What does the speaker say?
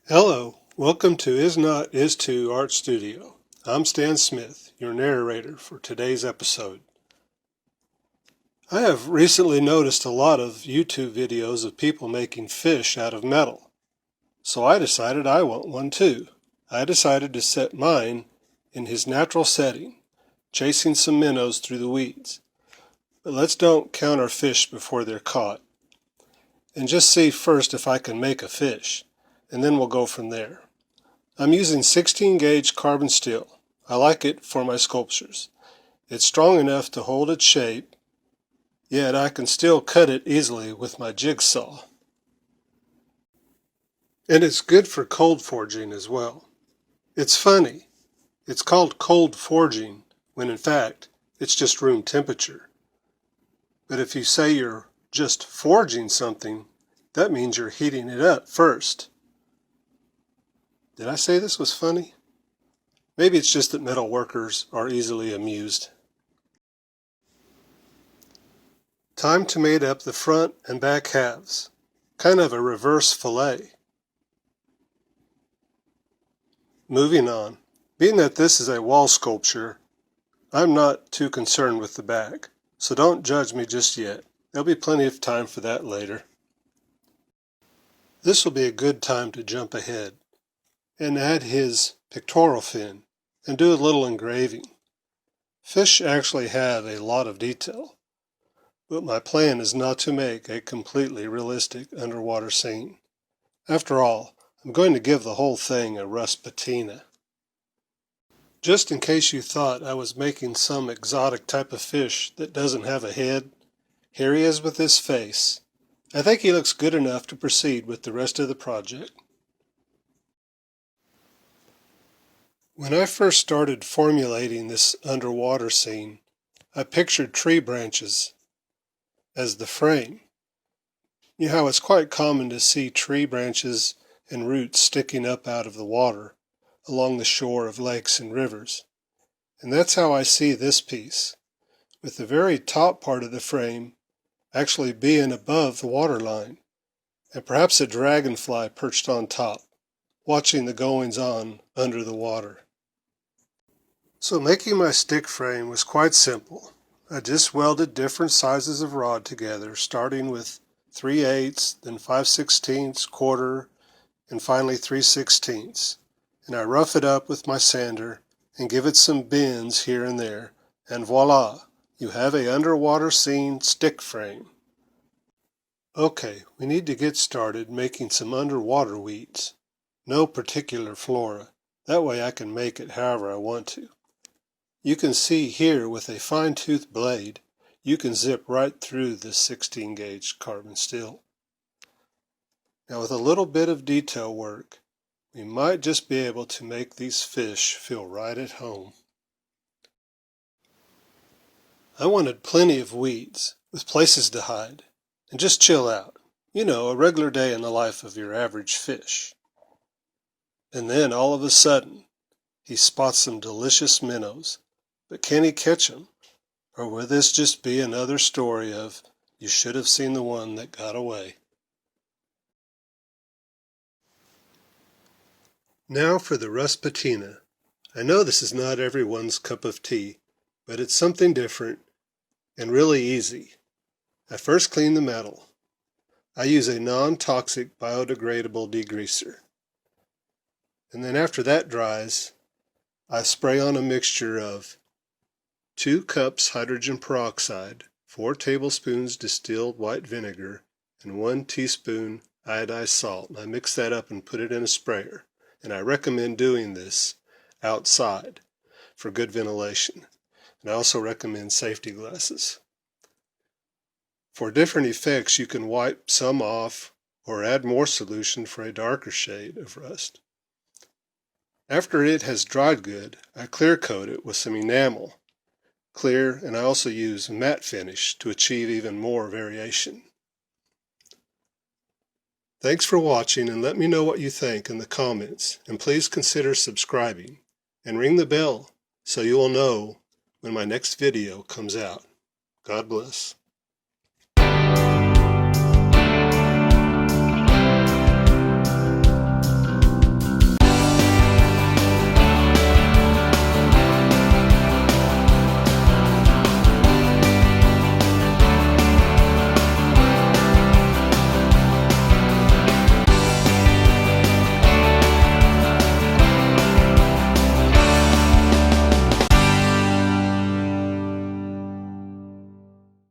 Hello, welcome to Is Not Is To Art Studio. I'm Stan Smith, your narrator for today's episode. I have recently noticed a lot of YouTube videos of people making fish out of metal, so I decided I want one too. I decided to set mine in his natural setting, chasing some minnows through the weeds. But let's don't count our fish before they're caught, and just see first if I can make a fish, and then we'll go from there. I'm using 16 gauge carbon steel. I like it for my sculptures. It's strong enough to hold its shape, yet I can still cut it easily with my jigsaw. And it's good for cold forging as well. It's funny. It's called cold forging when in fact it's just room temperature. But if you say you're just forging something, that means you're heating it up first. Did I say this was funny? Maybe it's just that metal workers are easily amused. Time to mate up the front and back halves. Kind of a reverse fillet. Moving on. Being that this is a wall sculpture, I'm not too concerned with the back, so don't judge me just yet. There'll be plenty of time for that later. This will be a good time to jump ahead and add his pectoral fin and do a little engraving. Fish actually have a lot of detail, but my plan is not to make a completely realistic underwater scene. After all, I'm going to give the whole thing a rust patina. Just in case you thought I was making some exotic type of fish that doesn't have a head, here he is with his face. I think he looks good enough to proceed with the rest of the project. When I first started formulating this underwater scene, I pictured tree branches as the frame. You know how it's quite common to see tree branches and roots sticking up out of the water along the shore of lakes and rivers. And that's how I see this piece, with the very top part of the frame actually being above the waterline, and perhaps a dragonfly perched on top, watching the goings-on under the water. So making my stick frame was quite simple. I just welded different sizes of rod together, starting with 3/8, then 5/16, quarter, and finally 3/16. And I rough it up with my sander and give it some bends here and there, and voila, you have a underwater scene stick frame. Okay, we need to get started making some underwater weeds. No particular flora. That way I can make it however I want to. You can see here with a fine-tooth blade, you can zip right through this 16 gauge carbon steel. Now with a little bit of detail work, we might just be able to make these fish feel right at home. I wanted plenty of weeds, with places to hide, and just chill out. You know, a regular day in the life of your average fish. And then all of a sudden, he spots some delicious minnows. But can he catch them? Or will this just be another story of, you should have seen the one that got away? Now for the rust patina. I know this is not everyone's cup of tea, but it's something different and really easy. I first clean the metal. I use a non-toxic biodegradable degreaser. And then after that dries, I spray on a mixture of 2 cups hydrogen peroxide, 4 tablespoons distilled white vinegar, and 1 teaspoon iodized salt. And I mix that up and put it in a sprayer. And I recommend doing this outside for good ventilation. And I also recommend safety glasses. For different effects, you can wipe some off or add more solution for a darker shade of rust. After it has dried good, I clear coat it with some enamel. Clear, and I also use matte finish to achieve even more variation. Thanks for watching, and let me know what you think in the comments, and please consider subscribing and ring the bell so you will know when my next video comes out. God bless.